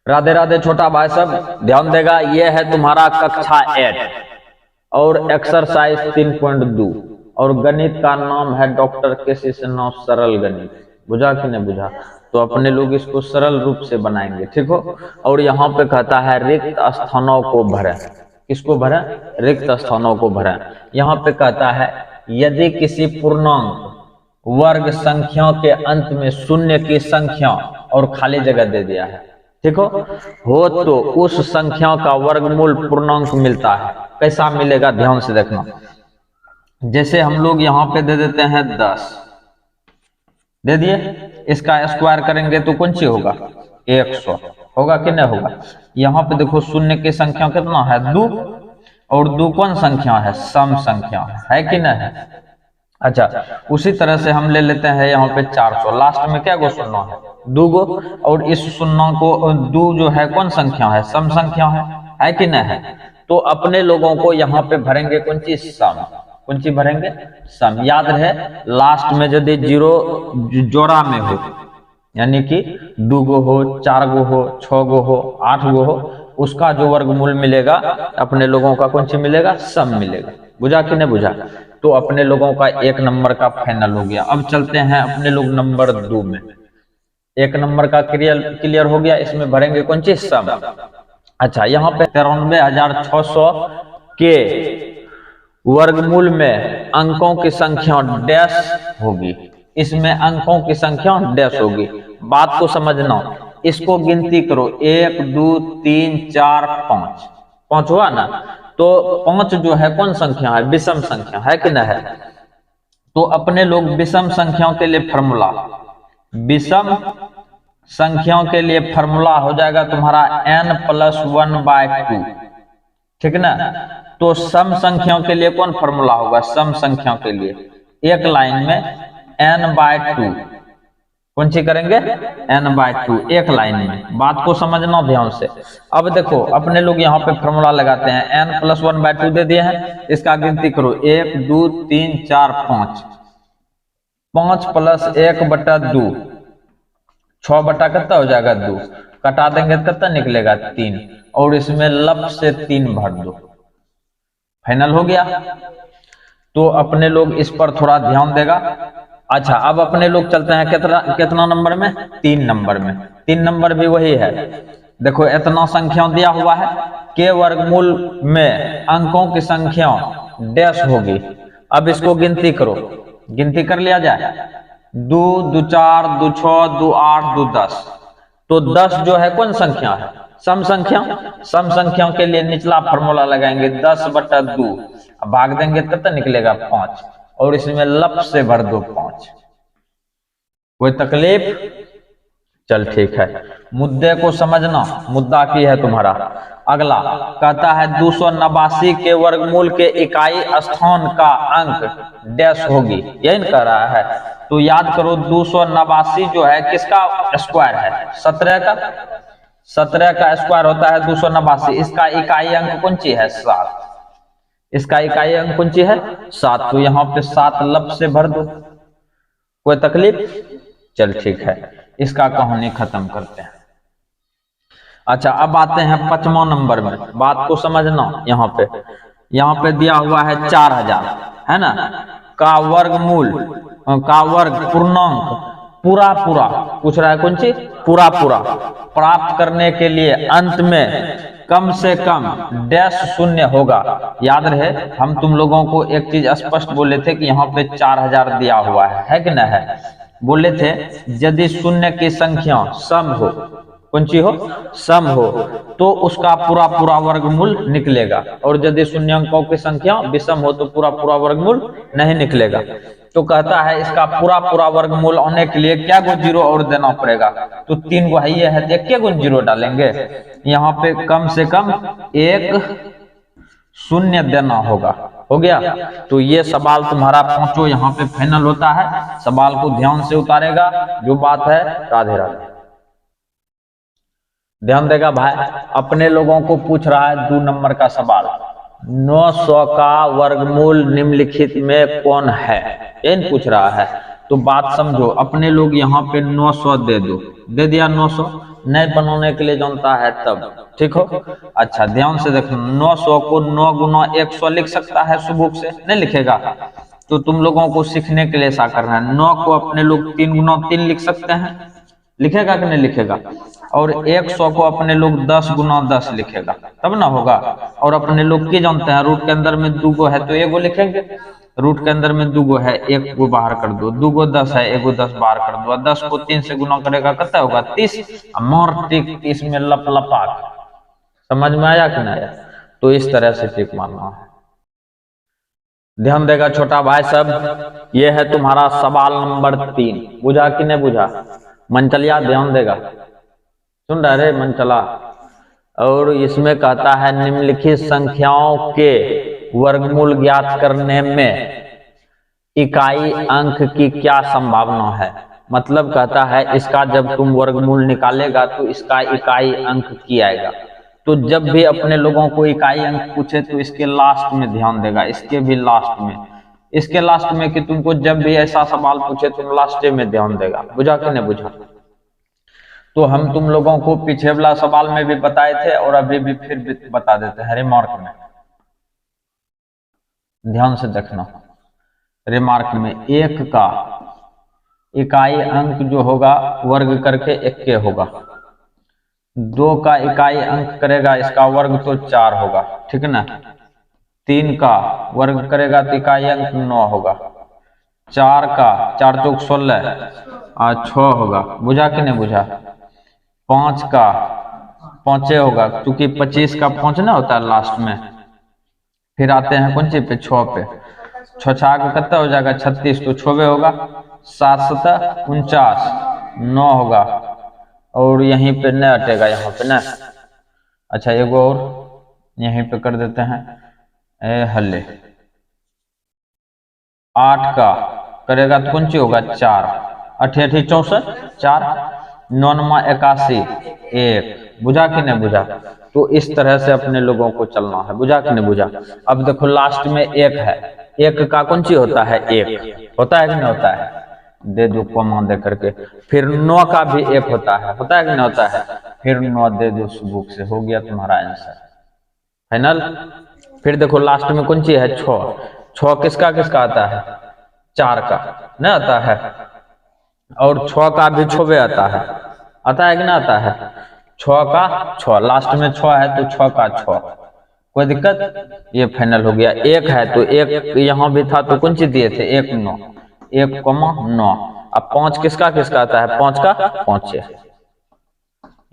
राधे राधे छोटा भाई सब ध्यान देगा। ये है तुम्हारा कक्षा 8 और एक्सरसाइज 3.2 और गणित का नाम है डॉक्टर के.सी. सिन्हा सरल गणित। बुझा कि नहीं बुझा? तो अपने लोग इसको सरल रूप से बनाएंगे, ठीक हो। और यहाँ पे कहता है रिक्त स्थानों को भरें। किसको भरें? रिक्त स्थानों को भरें। यहाँ पे कहता है यदि किसी पूर्णांक वर्ग संख्या के अंत में शून्य की संख्या और खाली जगह दे दिया है, ठीक हो तो उस संख्या का वर्गमूल पूर्णांक मिलता है। कैसा मिलेगा ध्यान से देखना। जैसे हम लोग यहाँ पे दे देते हैं 10 दे दिए, इसका स्क्वायर करेंगे तो कौन सी होगा? 100 होगा कि नहीं होगा? यहाँ पे देखो शून्य की संख्या कितना है? 2 और 2 कौन संख्या है? सम संख्या है कि नहीं है? अच्छा, उसी तरह से हम ले लेते हैं यहाँ पे 400। लास्ट में क्या गो शून्य है? 2 गो। और इस शून्य को 2 जो है कौन संख्या है? सम संख्या है कि नहीं है? तो अपने लोगों को यहाँ पे भरेंगे कौन चीज? सम। कौन चीज भरेंगे? सम। याद रहे लास्ट में यदि 0 जोड़ा में हो, यानी कि 2 गो हो, 4 गो हो, 6 गो हो, 8 गो हो, उसका जो वर्गमूल मिलेगा अपने लोगों का कौन सी मिलेगा? सम मिलेगा। बुझा कि नहीं बुझा? तो अपने लोगों का 1 नंबर का फाइनल हो गया। अब चलते हैं अपने लोग नंबर 2 में। 1 नंबर का क्लियर हो गया। इसमें भरेंगे कौन चीज? सम। अच्छा, यहाँ पे 93,600 के वर्गमूल में अंकों की संख्या डैश होगी। इसमें अंकों की संख्या डैश होगी। बात को समझना, इसको गिनती करो 1 2 3 4 5 5 हुआ ना। तो 5 जो है कौन संख्या है? विषम संख्या है कि नहीं है? तो अपने लोग विषम संख्याओं के लिए फॉर्मूला, विषम संख्याओं के लिए फॉर्मूला हो जाएगा तुम्हारा n+1/2, ठीक ना। तो सम संख्याओं के लिए कौन फॉर्मूला होगा? सम संख्याओं के लिए एक लाइन में n/2 कौन सी करेंगे? n/2 एक लाइन में। बात को समझना ध्यान से। अब देखो अपने लोग यहाँ पे फॉर्मूला लगाते हैं। n+1/2 दे दिए हैं, इसका गिनती करो 1 2 3 4 5 5 + 1/2 6 बटा कितना हो जाएगा? 2 कटा देंगे तो कितना निकलेगा? 3 और इसमें लब से 3 भर दो। फाइनल हो गया। तो अपने लोग इस पर थोड़ा ध्यान देगा। अच्छा, अब अपने लोग चलते हैं कितना नंबर में? 3 नंबर में। 3 नंबर भी वही है। देखो इतना संख्या दिया हुआ है, के वर्गमूल में अंकों की संख्या डैश होगी। अब इसको गिनती करो, गिनती कर लिया जाए। 2 2 4 2 6 2 8 2 10। तो 10 जो है कौन संख्या है? सम संख्या। सम संख्याओं के लिए निचला फॉर्मूला लगाएंगे 10/2, भाग देंगे कितना निकलेगा? 5 और इसमें लप से भर दो 5। कोई तकलीफ? चल ठीक है, मुद्दे को समझना। मुद्दा की है तुम्हारा। अगला कहता है 289 के वर्गमूल के इकाई स्थान का अंक डैश होगी। यही कह रहा है। तो याद करो 289 जो है किसका स्क्वायर है? 17 का। 17 का स्क्वायर होता है 289। इसका इकाई अंक कौन सी है? 7। इसका इकाई अंक कौन सी है? 7। तो यहाँ पे 7 लब से भर दो। कोई तकलीफ? चल ठीक है, इसका कहानी खत्म करते हैं। अच्छा, अब आते हैं 5वां नंबर में। बात को समझना। यहाँ पे दिया हुआ है 4000 है ना, का वर्गमूल का वर्ग पूर्णांक पूरा पूछ रहा है। कौन सी? पूरा प्राप्त करने के लिए अंत में कम से कम डैश शून्य होगा। याद रहे हम तुम लोगों को एक चीज स्पष्ट बोले थे कि यहाँ पे 4000 दिया हुआ है कि नहीं है? बोले थे यदि शून्य की संख्या सम हो, कौन सी हो? सम हो, तो उसका पूरा वर्गमूल निकलेगा। और यदि शून्य अंकों की संख्या विषम हो तो पूरा वर्गमूल नहीं निकलेगा। तो कहता है इसका पूरा वर्गमूल होने के लिए क्या गो जीरो और देना पड़ेगा? तो 3 गो है तो एक गो जीरो डालेंगे। यहाँ पे कम से कम 1 शून्य देना होगा। हो गया। तो ये सवाल तुम्हारा 5 यहाँ पे फाइनल होता है। सवाल को ध्यान से उतारेगा। जो बात है राधे राधे। ध्यान देगा भाई। अपने लोगों को पूछ रहा है 2 नंबर का सवाल, 900 का वर्गमूल निम्नलिखित में कौन है? इन पूछ रहा है। तो बात समझो, अपने लोग यहाँ पे 900 दे दो। दे दिया 900। नहीं बनाने के लिए जानता है तब, ठीक हो। अच्छा ध्यान से देखो, 900 को 9 गुना 100 लिख सकता है सुबुक से? नहीं लिखेगा। तो तुम लोगों को सीखने के लिए ऐसा करना है, 9 को अपने लोग 3 गुना 3 लिख सकते हैं, लिखेगा कि नहीं लिखेगा। और 100 को अपने लोग 10 गुना 10 लिखेगा, तब ना होगा। और अपने लोग क्या जानते हैं, रूट के अंदर में 2 गो है तो 1 गो लिखेंगे, रूट के अंदर में 2 गो है, 1 गो बाहर कर दो, 2 गो 10 है, 1 गो 10 बाहर कर दो, 10 को 3 से गुना करेगा कितना होगा 30, मोर टिक 30 में लप लपाक। समझ में आया कि नहीं आया? तो इस तरह से टिक मारना है। ध्यान देगा छोटा भाई सब, ये है तुम्हारा सवाल नंबर 3, बुझा कि नहीं बुझा? मंचलिया ध्यान देगा, सुन रहे रे मंचला। और इसमें कहता है निम्नलिखित संख्याओं के वर्गमूल ज्ञात करने में इकाई अंक की क्या संभावना है। मतलब कहता है इसका जब तुम वर्गमूल निकालेगा तो इसका इकाई अंक की आएगा। तो जब भी अपने लोगों को इकाई अंक पूछे तो इसके लास्ट में ध्यान देगा, इसके भी लास्ट में, इसके लास्ट में, कि तुमको जब भी ऐसा सवाल पूछे तुम लास्ट में ध्यान देगा। बुझा कि नहीं बुझा? तो हम तुम लोगों को पीछे वाला सवाल में भी बताए थे और अभी भी फिर भी बता देते हैं रिमार्क में, ध्यान से देखना। रिमार्क में 1 का इकाई अंक जो होगा वर्ग करके 1 के होगा, 2 का इकाई अंक करेगा इसका वर्ग तो 4 होगा, ठीक ना। 3 का वर्ग करेगा तो इकाई अंक 9 होगा, 4 का 4 चौक 16 और 6 होगा, बुझा कि नहीं बुझा। 5 का 5 होगा, क्योंकि 25 का 5 ना होता है लास्ट में। फिर आते हैं कौन सी पे, 6 पे, 6 6 का कितना हो जाएगा 36, तो 6 होगा, 7 7 49, 9 होगा। और यहीं पे न हटेगा, यहाँ पे ना। अच्छा एगो और यहीं पे कर देते हैं, हल्ले 8 का करेगा तो कौन सी होगा 4, 8 8 64, 4 9 9 81, 1, बुझा कि नहीं बुझा। तो इस तरह से अपने लोगों को चलना है, बुझा कि नहीं बुझा। अब देखो लास्ट में 1 है, 1 का कौन सी होता है 1 होता है कि नहीं होता है, दे दो कॉमा दे करके। फिर 9 का भी 1 होता है कि नहीं होता है, फिर 9 दे दो सुबुक से, हो गया तुम्हारा आंसर फाइनल। फिर देखो लास्ट में कौन सी है 6, 6 किसका किसका आता है 4 का नहीं आता है, और 6 का भी 6 आता है कि नहीं आता है, 6 का 6 लास्ट में 6 है तो 6 का 6, कोई दिक्कत। ये फाइनल हो गया। 1 है तो 1 यहाँ भी था तो कौन सी दिए थे 1 9, 1 9। अब 5 किसका किसका आता है 5 का 5 है।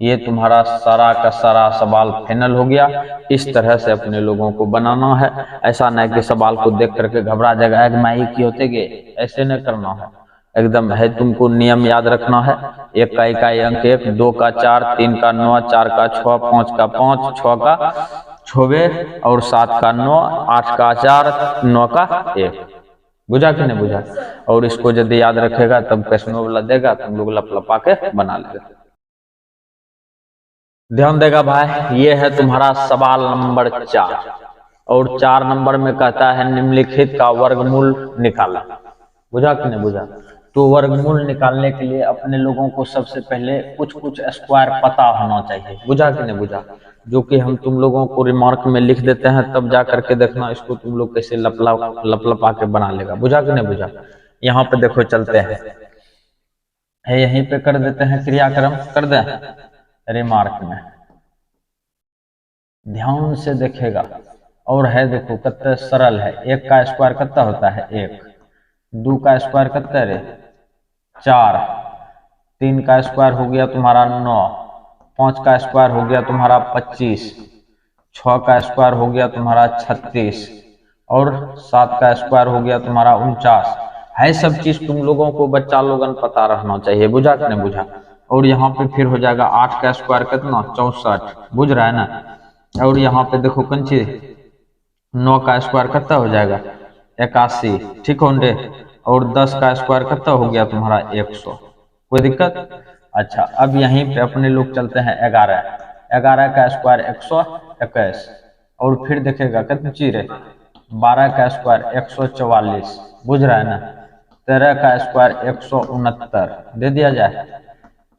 ये तुम्हारा सारा का सारा सवाल फाइनल हो गया। इस तरह से अपने लोगों को बनाना है, ऐसा नहीं कि सवाल को देख करके घबरा जाएगा एक माई की होते गए, ऐसे नहीं करना है। एकदम है तुमको नियम याद रखना है। 1 का इकाई अंक 1, 2 का 4, 3 का 9, 4 का 6, 5 का 5, 6 का 6 और 7 का 9, 8 का 4, 9 का 1, बुझा कि नहीं बुझा। और इसको यदि याद रखेगा तब क्वेश्चनों वाला देगा तुम लोग लपलपा के बना लेगा। ध्यान देगा भाई, ये है तुम्हारा सवाल नंबर 4 और 4 नंबर में कहता है निम्नलिखित का वर्गमूल निकाला, बुझा कि नहीं बुझा। तो वर्गमूल निकालने के लिए अपने लोगों को सबसे पहले कुछ स्क्वायर पता होना चाहिए, बुझा कि नहीं बुझा, जो कि हम तुम लोगों को रिमार्क में लिख देते हैं, तब जा करके देखना इसको तुम लोग कैसे लपलपा के बना लेगा, बुझा कि नहीं बुझा। यहाँ पे देखो चलते हैं, यहीं पे कर देते हैं क्रियाक्रम, कर दे रिमार्क में, ध्यान से देखेगा। और है देखो कितना सरल है। 1 का स्क्वायर कितना होता है 1, 2 का स्क्वायर कितना रे 4, 3 का स्क्वायर हो गया तुम्हारा 9, 5 का स्क्वायर हो गया तुम्हारा 25, 6 का स्क्वायर हो गया तुम्हारा 36 और 7 का स्क्वायर हो गया तुम्हारा 49 है। सब चीज तुम लोगों को बच्चा लोगन पता रहना चाहिए, बुझा कि नहीं बुझा। और यहाँ पे फिर हो जाएगा 8 का स्क्वायर कितना 64, बुझ रहा है ना। और यहाँ पे देखो कंची 9 का स्क्वायर कितना हो जाएगा 81, ठीक होंगे। और 10 का स्क्वायर कितना हो गया तुम्हारा 100, कोई दिक्कत। अच्छा अब यहीं पे अपने लोग चलते हैं 11, 11 का स्क्वायर 121 और फिर देखेगा कितनी चीज है 12 का स्क्वायर 144, बुझ रहा है ना। 13 का स्क्वायर 169 दे दिया जाए,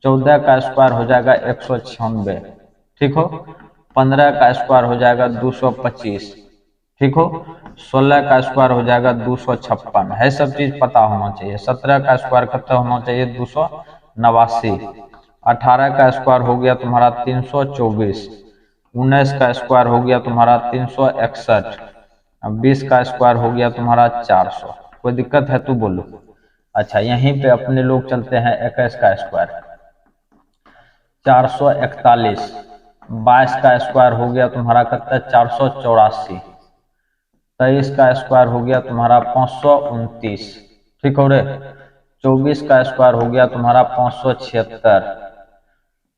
14 का स्क्वायर हो जाएगा 196, ठीक हो। 15 का स्क्वायर हो जाएगा 225, ठीक हो। 16 का स्क्वायर हो जाएगा 256, है सब चीज पता होना चाहिए। 17 का स्क्वायर कितना होना चाहिए 289। 18 का स्क्वायर हो गया तुम्हारा 324। 19 का स्क्वायर हो गया तुम्हारा 361। 20 का स्क्वायर हो गया तुम्हारा 400। कोई दिक्कत है तो बोलो। अच्छा यहीं पे अपने लोग चलते हैं 21 का स्क्वायर 441। 22 का स्क्वायर हो गया तुम्हारा कितना 484। 23 का स्क्वायर हो गया तुम्हारा 529, ठीक हो रे। 24 का स्क्वायर हो गया तुम्हारा 576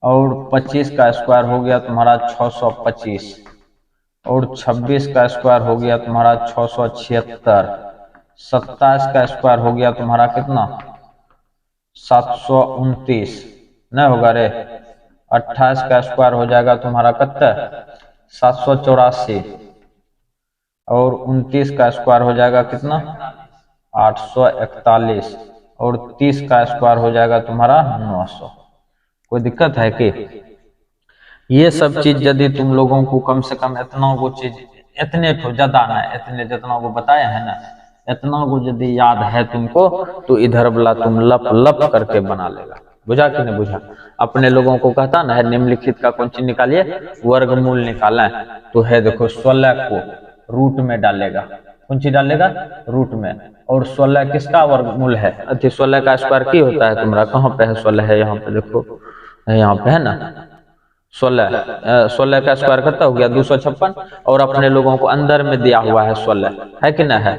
और 25 का स्क्वायर हो गया तुम्हारा 625 और 26 का स्क्वायर हो गया तुम्हारा 676। 27 का स्क्वायर हो गया तुम्हारा कितना 729, नहीं होगा रे। 28 का स्क्वायर हो जाएगा तुम्हारा कितना 784 और 29 का स्क्वायर हो जाएगा कितना 841 और 30 का स्क्वायर हो जाएगा तुम्हारा 900। कोई दिक्कत है कि ये सब चीज यदि तुम लोगों को कम से कम इतना वो चीज इतने तो ज्यादा ना इतने जितना वो बताए हैं ना इतना वो यदि याद है तुमको तो इधर वाला तुम लप लप करके बना लेगा। बुझा कि नहीं बुझा। अपने लोगों को कहता ना है निम्नलिखित का कौन चीज निकालिए वर्गमूल निकालें तो है देखो 16 को रूट में डालेगा। कौन सी डालेगा रूट में। और 16 किसका वर्गमूल है 16 का स्क्वायर की होता है तुम्हारा कहाँ पे है 16 है यहाँ पे देखो यहाँ पे है ना 16 का स्क्वायर कितना हो गया 256 और अपने लोगों को अंदर में दिया हुआ है 16 है कि ना है।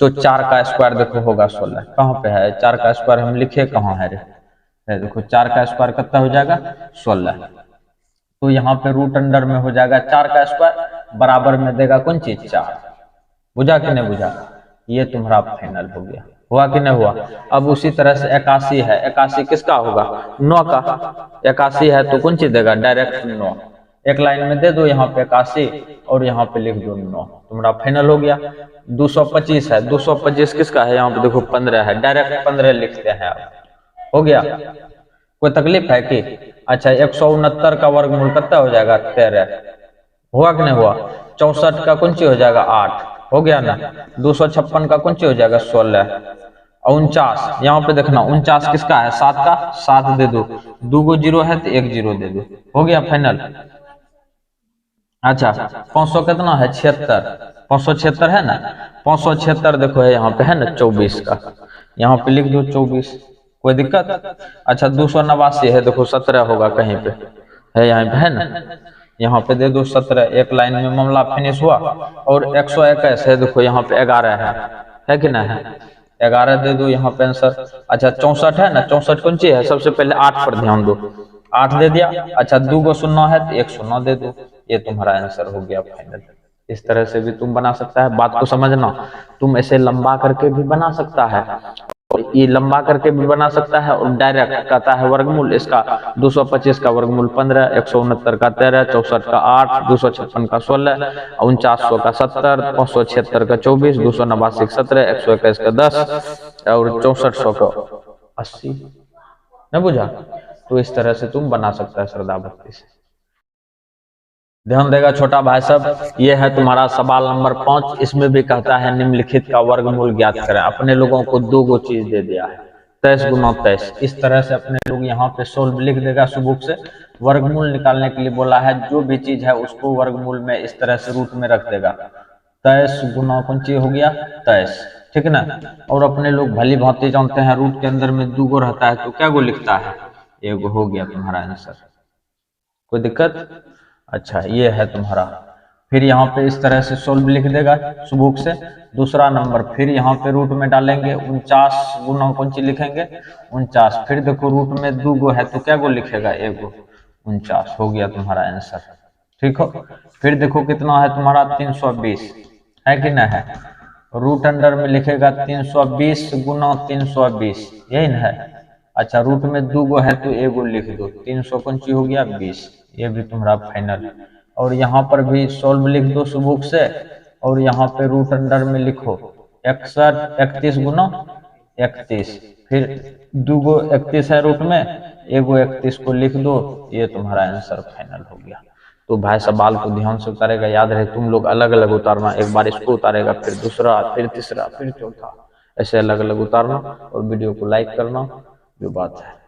तो 4 का स्क्वायर देखो होगा 16 कहाँ पे है 4 का स्क्वायर हम लिखे कहाँ है रे देखो 4 का स्क्वायर कितना हो जाएगा 16। तो यहाँ पे रूट अंडर में हो जाएगा 4 का स्क्वायर बराबर में देगा कौन चीज 4। बुझा कि नहीं बुझा। ये तुम्हारा फाइनल हो गया। हुआ कि नहीं हुआ। अब उसी तरह से 81 है 81 किसका होगा 9 का। 81 है तो कौन चीज देगा डायरेक्ट 9। एक लाइन में दे दो यहाँ पे 81 और यहाँ पे लिख दो 9 तुम्हारा फाइनल हो गया। 225 है 225 किसका है यहाँ पे देखो 15 है डायरेक्ट 15 लिखते हैं आप। हो गया। कोई तकलीफ है कि अच्छा 169 का वर्गमूल कितना हो जाएगा 13। हुआ कि नहीं हुआ। 64 का कौन सी हो जाएगा 8 हो गया ना। 256 का कौन सी हो जाएगा 16 और 49 यहाँ पे देखना 49 किसका है 7 का 7 दे दो 2 जीरो है तो 1 जीरो दे दो हो गया फाइनल। अच्छा 500 कितना है 76 576 है ना 576 देखो है यहाँ पे है ना 24 का यहाँ पे लिख दो 24। कोई दिक्कत। अच्छा 289 है देखो 17 होगा कहीं पे है यहाँ पे है ना यहाँ पे दे दो 17 एक लाइन में मामला फिनिश हुआ। और 121 है देखो यहाँ पे 11 है कि ना है 11 दे दो यहाँ पे आंसर। अच्छा 64 है ना 64 कौन सी है सबसे पहले 8 पर ध्यान दो 8 दे दिया। अच्छा 2 को 0 है तो 1 0 दे दो ये तुम्हारा आंसर हो गया फाइनल। इस तरह से भी तुम बना सकता है बात को समझना। तुम ऐसे लंबा करके भी बना सकता है ये लंबा करके भी बना सकता है और डायरेक्ट कहता है वर्गमूल इसका 225 का वर्गमूल 15 169 का 13 64 का 8 256 का 16 4900 का 70 576 का 24 289 का 17 121 का 10 और 6400 का 80। न बुझा। तो इस तरह से तुम बना सकता है श्रद्धा भक्ति से। ध्यान देगा छोटा भाई साहब ये है तुम्हारा सवाल नंबर 5। इसमें भी कहता है निम्नलिखित का वर्गमूल ज्ञात करें। अपने लोगों को 2 चीज दे दिया है 23 गुना 23। इस तरह से अपने लोग यहाँ पे सोल्व लिख देगा सुबुक से। वर्गमूल निकालने के लिए बोला है जो भी चीज है उसको वर्गमूल में इस तरह से रूट में रख देगा। 23 गुना कौन चीज हो गया 23 ठीक ना। और अपने लोग भली भांति जानते हैं रूट के अंदर में 2 रहता है तो क्या गो लिखता है 1 हो गया तुम्हारा आंसर। कोई दिक्कत। अच्छा ये है तुम्हारा। फिर यहाँ पे इस तरह से सोल्व लिख देगा सुबुक से। दूसरा नंबर फिर यहाँ पे रूट में डालेंगे 49 गुना कौन सी लिखेंगे 49। फिर देखो रूट में 2 है तो क्या गो लिखेगा 1 49 हो गया तुम्हारा आंसर। ठीक हो। फिर देखो कितना है तुम्हारा 320 है कि ना है। रूट अंडर में लिखेगा 320 गुना 320 यही ना है। अच्छा रूट में 2 है तो 1 लिख दो 300 कौन सी हो गया 20 ये भी तुम्हारा फाइनल। और यहाँ पर भी सोल्व लिख दो सुबुक से। और यहाँ पे रूट अंडर में लिखो 61 31 गुना 31। फिर 2 31 है रूट में एगो 31 को लिख दो, ये तुम्हारा आंसर फाइनल हो गया। तो भाई सवाल को ध्यान से उतारेगा, याद रहे तुम लोग अलग अलग उतारना, एक बार इसको उतारेगा फिर दूसरा फिर तीसरा फिर चौथा, ऐसे अलग अलग उतारना और वीडियो को लाइक करना, जो बात है।